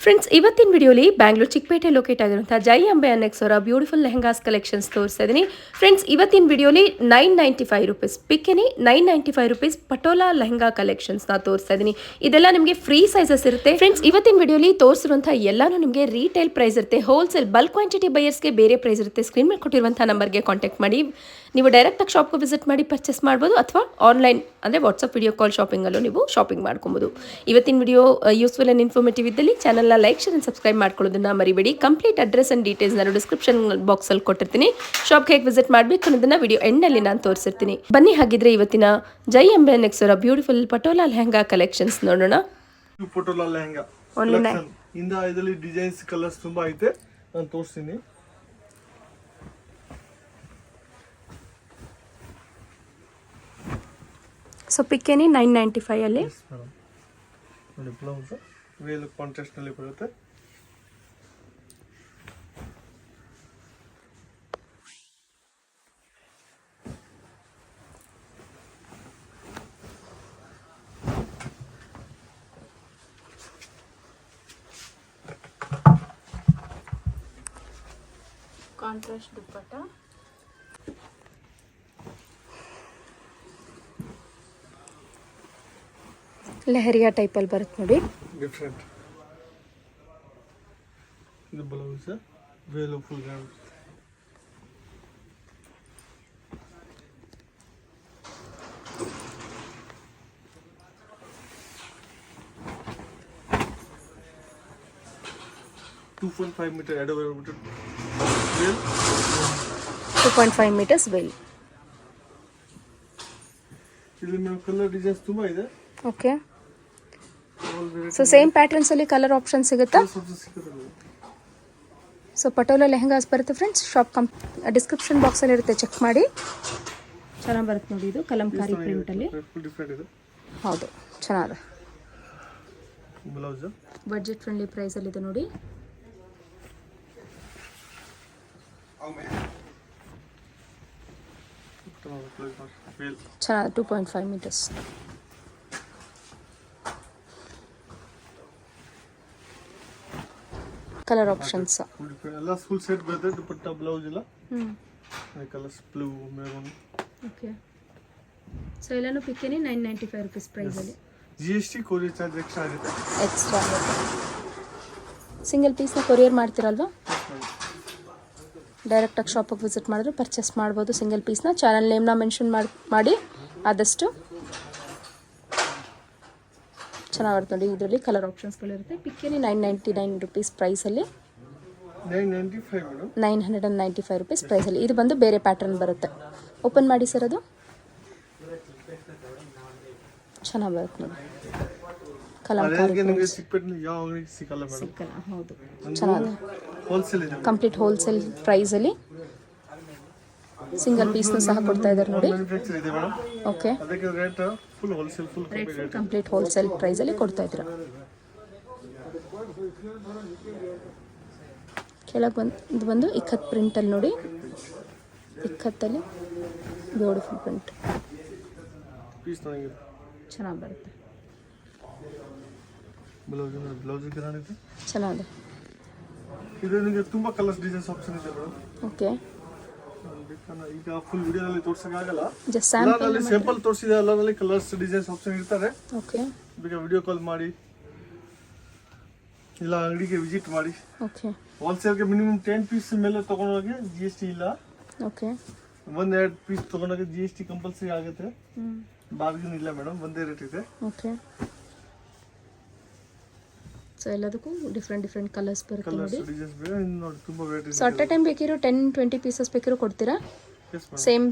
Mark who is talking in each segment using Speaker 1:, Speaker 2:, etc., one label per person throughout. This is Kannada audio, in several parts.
Speaker 1: ಫ್ರೆಂಡ್ಸ್, ಇವತ್ತಿನ ವಿಡಿಯೋಲಿ ಬ್ಯಾಂಗ್ಳೂರ್ ಚಿಕ್ಕಪೇಟೆ ಲೊಕೇಟ್ ಆಗಿರುವಂಥ ಜೈ ಅಂಬೆ ಅನ್ನೆಕ್ಸ್ ಅವರ ಬ್ಯೂಟಿಫುಲ್ ಲೆಹಂಗಾಸ್ ಕಲೆಕ್ಷನ್ಸ್ ತೋರಿಸ್ತಾ ಇದ್ದೀನಿ. ಫ್ರೆಂಡ್ಸ್, ಇವತ್ತಿನ ವಿಡಿಯೋಲಿ 995 ರುಪೀಸ್ ಪಿಕ್ಕೆನಿ 995 ರುಪೀಸ್ ಪಟೋಲಾ ಲೆಹಂಗಾ ಕಲೆಕ್ಷನ್ಸ್ನ ತೋರಿಸ್ತಾ ಇದ್ದೀನಿ. ಇದೆಲ್ಲ ನಿಮಗೆ ಫ್ರೀ ಸೈಜಸ್ ಇರುತ್ತೆ. ಫ್ರೆಂಡ್ಸ್, ಇವತ್ತಿನ ವಿಡಿಯೋಲಿ ತೋರಿಸಿರುವಂಥ ಎಲ್ಲಾನು ನಿಮಗೆ ರೀಟೇಲ್ ಪ್ರೈಸ್ ಇರುತ್ತೆ. ಹೋಲ್ಸೇಲ್ ಬಲ್ಕ್ ಕ್ವಾಂಟಿಟಿ ಬೈಯರ್ಸ್ಗೆ ಬೇರೆ ಪ್ರೈಸ್ ಇರುತ್ತೆ. ಸ್ಕ್ರೀನ್ ಮೇಲೆ ಕೊಟ್ಟಿರುವಂಥ ನಂಬರ್ಗೆ ಕಾಂಟ್ಯಾಕ್ಟ್ ಮಾಡಿ ನೀವು ಡೈರೆಕ್ಟಾಗಿ ಶಾಪ್ಗೆ ವಿಸಿಟ್ ಮಾಡಿ ಪರ್ಚೇಸ್ ಮಾಡ್ಬೋದು, ಅಥವಾ ಆನ್ಲೈನ್ ಅಂದರೆ ವಾಟ್ಸಪ್ ವಿಡಿಯೋ ಕಾಲ್ ಶಾಪಿಂಗಲ್ಲೂ ನೀವು ಶಾಪಿಂಗ್ ಮಾಡ್ಕೊಬೋದು. ಇವತ್ತಿನ ವಿಡಿಯೋ ಯೂಸ್ಫುಲ್ ಆ್ಯಂಡ್ ಇನ್ಫಾರ್ಮೇಟಿವ್ ಇದ್ದಲ್ಲಿ ಚಾನಲ್ನ ಲೈಕ್ ಶೇರ್ ಆ್ಯಂಡ್ ಸಬ್ಸ್ಕ್ರೈಬ್ ಮಾಡ್ಕೊಳ್ಳೋದನ್ನ ಮರಿಬೇಡಿ. ಕಂಪ್ಲೀಟ್ ಅಡ್ರೆಸ್ ಆ್ಯಂಡ್ ಡೀಟೇಲ್ಸ್ ನಾನು ಡಿಸ್ಕ್ರಿಪ್ಷನ್ ಬಾಕ್ಸಲ್ಲಿ ಕೊಟ್ಟಿರ್ತೀನಿ. ಶಾಪ್ಗೆ ಹೇಗೆ ವಿಸಿಟ್ ಮಾಡಬೇಕು ಅನ್ನೋದನ್ನ ವಿಡಿಯೋ ಎಂಡಲ್ಲಿ ನಾನು ತೋರಿಸಿರ್ತೀನಿ. ಬನ್ನಿ, ಹಾಗಿದ್ರೆ ಇವತ್ತಿನ ಜೈ ಅಂಬೆ ಅನ್ನೆಕ್ಸ್ ಅವರ ಬ್ಯೂಟಿಫುಲ್ ಪಟೋಲಾ ಲೆಹಂಗಾ ಕಲೆಕ್ಷನ್ಸ್ ನೋಡೋಣ.
Speaker 2: ಪಟೋಲಾ ಲೆಹಂಗಾ ಇಂದ ಇದರಲ್ಲಿ ಡಿಸೈನ್ಸ್ ಕಲರ್ಸ್ ತುಂಬಾ ಐತೆ, ನಾನು ತೋರಿಸ್ತೀನಿ.
Speaker 1: ಸೊ ಪಿಕ್ಕೆನಿ 995 ಅಲ್ಲಿ
Speaker 2: ನೋಡಿ, ಬ್ಲೌಸ್ ವೇಲ್ ಕಾಂಟ್ರಾಸ್ಟ್ ನಲ್ಲಿ ಬರುತ್ತೆ.
Speaker 1: ಕಾಂಟ್ರಾಸ್ಟ್ ದುಪ್ಪಟ್ಟ, ಲೆಹರಿಯಾ ಟೈಪಲ್ಲಿ ಬರುತ್ತೆ ನೋಡಿ.
Speaker 2: ಡಿಫ್ರೆಂಟ್ ಇದು blouse veil full guard. Meter ಎಡ ವೇಲ್
Speaker 1: 2.5 meters ವೇಲ್.
Speaker 2: ಇಲ್ಲಿ ನಾವು ಕಲರ್ ಡಿಸೈನ್ಸ್ ತುಂಬಾ ಇದೆ.
Speaker 1: ಓಕೆ, ಸೊ ಸೇಮ್ ಪ್ಯಾಟರ್ನ್ಸ್ ಅಲ್ಲಿ ಕಲರ್ ಆಪ್ಷನ್ ಸಿಗುತ್ತಾ? ಸೊ ಪಟೋಲಾ ಲೆಹಂಗಾಸ್ ಬರುತ್ತೆ ಫ್ರೆಂಡ್ಸ್. ಶಾಪ್ ಡಿಸ್ಕ್ರಿಪ್ಷನ್ ಬಾಕ್ಸ್ ಅಲ್ಲಿ ಇರುತ್ತೆ, ಚೆಕ್ ಮಾಡಿ. ಚೆನ್ನಾಗಿ ಬರುತ್ತೆ ನೋಡಿ, ಇದು ಕಲಂಕಾರಿ ಪ್ರಿಂಟ್ ಅಲ್ಲಿ. ಹೌದು, ಚೆನ್ನಾಗಿದೆ.
Speaker 2: ಬ್ಲೌಸ್
Speaker 1: ಬಡ್ಜೆಟ್ ಫ್ರೆಂಡ್ಲಿ ಪ್ರೈಸ್ ಅಲ್ಲಿ ಇದೆ ನೋಡಿ. ಚೆನ್ನಾಗಿದೆ, 2.5 meters. ಕಲರ್ ಆಪ್ಷನ್ಸ್
Speaker 2: ಎಲ್ಲ ಫುಲ್ ಸೆಟ್ ಬರುತ್ತೆ. ದುಪಟ್ಟ ಬ್ಲೌಸ್ ಇಲ್ಲ, colours blue maroon.
Speaker 1: Okay, so ಎಲ್ಲಾನು ಪಿಕ್ಕೆನಿ 995 ರುಪೀಸ್ ಪ್ರೈಸ್ ಅಲ್ಲಿ.
Speaker 2: GST ಕೊರಿಯರ್ ಚಾರ್ಜ್ ಎಕ್ಸ್ಟ್ರಾ
Speaker 1: ಆಗುತ್ತೆ. ಸಿಂಗಲ್ ಪೀಸ್ನ ಕೊರಿಯರ್ ಮಾಡ್ತೀರಲ್ವಾ? ಡೈರೆಕ್ಟಾಗಿ ಶಾಪಿಗೆ ವಿಸಿಟ್ ಮಾಡಿದ್ರೆ ಪರ್ಚೇಸ್ ಮಾಡ್ಬೋದು ಸಿಂಗಲ್ ಪೀಸ್ನ. ಚಾನಲ್ ನೇಮ್ನ ಮೆನ್ಷನ್ ಮಾಡಿ ಆದಷ್ಟು. ಚೆನ್ನಾಗಿ ಬರುತ್ತೆ ನೋಡಿ, ಇದರಲ್ಲಿ ಕಲರ್ ಆಪ್ಷನ್ಸ್ಗಳಿರುತ್ತೆ. ಪಿಕ್ಕೆನಿ 999 ರುಪೀಸ್ ಪ್ರೈಸಲ್ಲಿ, 995 ರುಪೀಸ್ ಪ್ರೈಸಲ್ಲಿ. ಇದು ಬಂದು ಬೇರೆ ಪ್ಯಾಟರ್ನ್ ಬರುತ್ತೆ. ಓಪನ್ ಮಾಡಿ ಸರ್, ಅದು ಚೆನ್ನಾಗಿ ಬರುತ್ತೆ ನೋಡಿ. ಸಿಕ್ಕಲ್ಲ, ಹೌದು, ಚೆನ್ನಾಗಿದೆ. ಕಂಪ್ಲೀಟ್ ಹೋಲ್ಸೇಲ್ ಪ್ರೈಸಲ್ಲಿ ಸಿಂಗಲ್ ಪೀಸ್ನ ಸಹ ಕೊಡ್ತಾ ಇದ್ದಾರೆ ನೋಡಿ. ಓಕೆ, ಕಂಪ್ಲೀಟ್ ಹೋಲ್ಸೇಲ್ ಪ್ರೈಸಲ್ಲಿ ಕೊಡ್ತಾ ಇದ್ದೀರಾ. ಕೆಳಗೆ ಇದು ಬಂದು ಇಕ್ಕತ್ ಪ್ರಿಂಟಲ್ಲಿ ನೋಡಿ. ಇಕ್ಕತ್ತಲ್ಲಿ ಬ್ಯೂಟಿಫುಲ್ ಪ್ರಿಂಟ್ ಚೆನ್ನಾಗಿ ಬರುತ್ತೆ. ಚೆನ್ನಾಗಿದೆ.
Speaker 2: ಇದರಲ್ಲಿ ತುಂಬಾ ಕಲರ್ಸ್ ಡಿಸೈನ್ಸ್ ಆಪ್ಷನ್ ಇದೆ ಮೇಡಮ್.
Speaker 1: ಓಕೆ,
Speaker 2: ಈಗ ಫುಲ್ ವಿಡಿಯೋದಲ್ಲಿ ತೋರಿಸಕ್ಕಾಗಲ್ಲ,
Speaker 1: ಜಸ್ಟ್ ಸ್ಯಾಂಪಲ್
Speaker 2: ಸಿಂಪಲ್ ತೋರಿಸಿದೆ. ಎಲ್ಲರಲ್ಲಿ ಕಲರ್ಸ್ ಡಿಸೈನ್ಸ್ ಆಪ್ಷನ್ ಇರ್ತಾರೆ.
Speaker 1: ಓಕೆ,
Speaker 2: ಬೇಗ ವಿಡಿಯೋ ಕಾಲ್ ಮಾಡಿ ಇಲ್ಲ ಅಂಗಡಿಗೆ ವಿಸಿಟ್ ಮಾಡಿ.
Speaker 1: ಓಕೆ,
Speaker 2: ಹೋಲ್ಸೇಲ್ಗೆ ಮಿನಿಮಮ್ 10 ಪೀಸ್ ಮೇಲೆ ತಗೊಂಡೋಗಿ GST ಇಲ್ಲ.
Speaker 1: ಓಕೆ,
Speaker 2: 1-2 ಪೀಸ್ ತಗೊಂಡೋಗಿ GST ಕಂಪಲ್ಸರಿ ಆಗುತ್ತೆ. ಬಾರ್ಗೇನ್ ಇಲ್ಲ ಮೇಡಮ್, ಒಂದೇ ರೇಟ್ ಇದೆ.
Speaker 1: ಓಕೆ, ಸೊ ಎಲ್ಲದಕ್ಕೂ ಡಿಫ್ರೆಂಟ್ ಕಲರ್ಸ್ ಬರುತ್ತೆ ನೋಡಿ. ಸೊ ಅಟ್ ಅ ಟೈಮ್ ಬೇಕಿರೋ 10-20 ಪೀಸಸ್ ಬೇಕಿರೋ ಕೊಡ್ತೀರಾ? ಸೇಮ್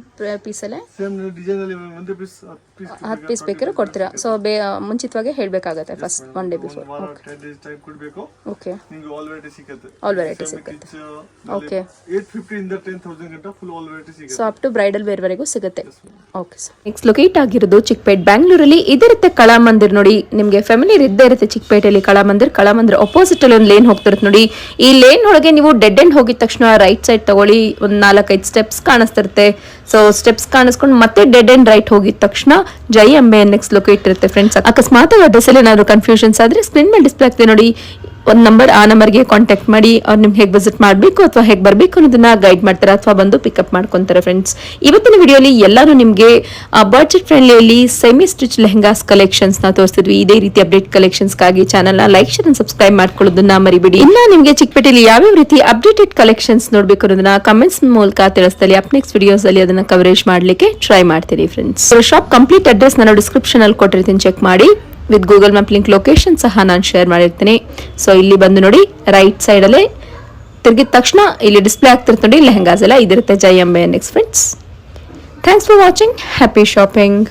Speaker 1: ಪೀಸಲ್ಲೇ
Speaker 2: ಸೇಮ್ ಡಿಸೈನ್ ಅಲ್ಲಿ ಒಂದೇ ಪೀಸ್
Speaker 1: 10 ಪೀಸ್ ಬೇಕಿರೋ ಕೊಡ್ತೀರಾ? ಸೊ ಮುಂಚಿತವಾಗಿ ಹೇಳಬೇಕಾಗುತ್ತೆ ಫಸ್ಟ್ 1 ಡೇ ಬಿಫೋರ್. ಓಕೆ,
Speaker 2: ನಿಮಗೆ ಆಲ್ ವೆರೈಟಿ ಸಿಗುತ್ತೆ.
Speaker 1: ಓಕೆ,
Speaker 2: 850 ಇಂದ 10,000 ಗಂಟ ಫುಲ್ ಆಲ್ ವೆರೈಟಿ ಸಿಗುತ್ತೆ.
Speaker 1: So up to bridal wear ವರೆಗೂ ಸಿಗುತ್ತೆ. ಓಕೆ ಸರ್, ನೆಕ್ಸ್ಟ್ ಲೊಕೇಟ್ ಆಗಿರೋದು ಚಿಕ್ಕಪೇಟೆ ಬ್ಯಾಂಗ್ಳೂರಲ್ಲಿ. ಇದಿರುತ್ತೆ ಕಲಾಮಂದಿರ್ ನೋಡಿ. ನಿಮಗೆ ಫ್ಯಾಮಿಲಿ ಇದ್ದೇ ಇರುತ್ತೆ ಚಿಕ್ಕಪೇಟೆಯಲ್ಲಿ ಕಲಾಮಂದಿರ್ ಅಪೋಸಿಟ್ ಅಲ್ಲಿ ಒಂದು ಲೇನ್ ಹೋಗ್ತಿರುತ್ತೆ ನೋಡಿ. ಈ ಲೇನ್ ಒಳಗೆ ನೀವು ಡೆಡ್ ಎಂಡ್ ಹೋಗಿದ ತಕ್ಷಣ ರೈಟ್ ಸೈಡ್ ತಗೊಳ್ಳಿ, ಒಂದು 4-5 ಸ್ಟೆಪ್ಸ್ ಕಾಣಿಸ್ತಿರುತ್ತೆ. ಸೊ ಸ್ಟೆಪ್ಸ್ ಕಾಣಿಸ್ಕೊಂಡು ಮತ್ತೆ ಡೆಡ್ ಎಂಡ್ ರೈಟ್ ಹೋಗಿದ ತಕ್ಷಣ ಜೈ ಅಂಬೆ ನೆಕ್ಸ್ಟ್ ಲೊಕೇಟ್ ಇರುತ್ತೆ ಫ್ರೆಂಡ್ಸ್. ಅಕಸ್ಮಾತ್ ಅಡ್ರೆಸ್ ಅಲ್ಲಿ ಏನಾದ್ರು ಕನ್ಫ್ಯೂಷನ್ಸ್ ಆದ್ರೆ ಸ್ಕ್ರೀನ್ ಮೇಲೆ ಡಿಸ್ಪ್ಲೇ ಆಗ್ತದೆ ನೋಡಿ. ಒಂದು ನಂಬರ್, ಆ ನಂಬರ್ಗೆ ಕಾಂಟ್ಯಾಕ್ಟ್ ಮಾಡಿ ಅವ್ರು ನಿಮ್ಗೆ ಹೇಗೆ ವಿಸಿಟ್ ಮಾಡಬೇಕು ಅಥವಾ ಹೇಗೆ ಬರಬೇಕು ಅನ್ನೋದನ್ನ ಗೈಡ್ ಮಾಡ್ತಾರೆ ಅಥವಾ ಬಂದು ಪಿಕಪ್ ಮಾಡ್ಕೊತಾರೆ ಫ್ರೆಂಡ್ಸ್. ಇವತ್ತಿನ ವಿಡಿಯೋಲಿ ಎಲ್ಲರೂ ನಿಮಗೆ ಬಡ್ಜೆಟ್ ಫ್ರೆಂಡ್ಲಿಯಲ್ಲಿ ಸೆಮಿ ಸ್ಟಿಚ್ ಲೆಹಂಗಾಸ್ ಕಲೆಕ್ಷನ್ಸ್ನ ತೋರಿಸಿದ್ವಿ. ಇದೇ ರೀತಿ ಅಪ್ಡೇಟ್ ಕಲೆಕ್ಷನ್ಸ್ಗಾಗಿ ಚಾನಲ್ನ ಲೈಕ್ ಶೇರ್ ಅಂಡ್ ಸಬ್ಸ್ಕ್ರೈಬ್ ಮಾಡ್ಕೊಳ್ಳೋದನ್ನ ಮರಿಬೇಡಿ. ಇನ್ನ ನಿಮಗೆ ಚಿಕ್ಕಪೇಟೆಯಲ್ಲಿ ಯಾವ್ಯಾವ ರೀತಿ ಅಪ್ಡೇಟೆಡ್ ಕಲೆಕ್ಷನ್ಸ್ ನೋಡಬೇಕು ಅನ್ನೋದನ್ನ ಕಮೆಂಟ್ಸ್ ಮೂಲಕ ತಿಳಿಸ್ತಾರೆ. ಅಪ್ ನೆಕ್ಸ್ಟ್ ವಿಡಿಯೋಸ್ ಅಲ್ಲಿ ಅದನ್ನ ಕವರೇಜ್ ಮಾಡಲಿಕ್ಕೆ ಟ್ರೈ ಮಾಡ್ತೀನಿ ಫ್ರೆಂಡ್ಸ್. ಶಾಪ್ ಕಂಪ್ಲೀಟ್ ಅಡ್ರೆಸ್ ನಾನು ಡಿಸ್ಕ್ರಿಪ್ಷನ್ ಅಲ್ಲಿ ಕೊಟ್ಟಿರ್ತೀನಿ, ಚೆಕ್ ಮಾಡಿ. With Google map link location ಸಹ ನಾನು ಶೇರ್ ಮಾಡಿರ್ತೀನಿ. ಸೊ ಇಲ್ಲಿ ಬಂದು ನೋಡಿ, ರೈಟ್ ಸೈಡ್ ಅಲ್ಲಿ ತಿರುಗಿದ ತಕ್ಷಣ ಇಲ್ಲಿ ಡಿಸ್ಪ್ಲೇ ಆಗ್ತಿರುತ್ತೆ ನೋಡಿ ಲೆಹಂಗಾಸ್ ಎಲ್ಲ ಇದಿರುತ್ತೆ. Jai Ambe next friends. Thanks for watching. Happy shopping.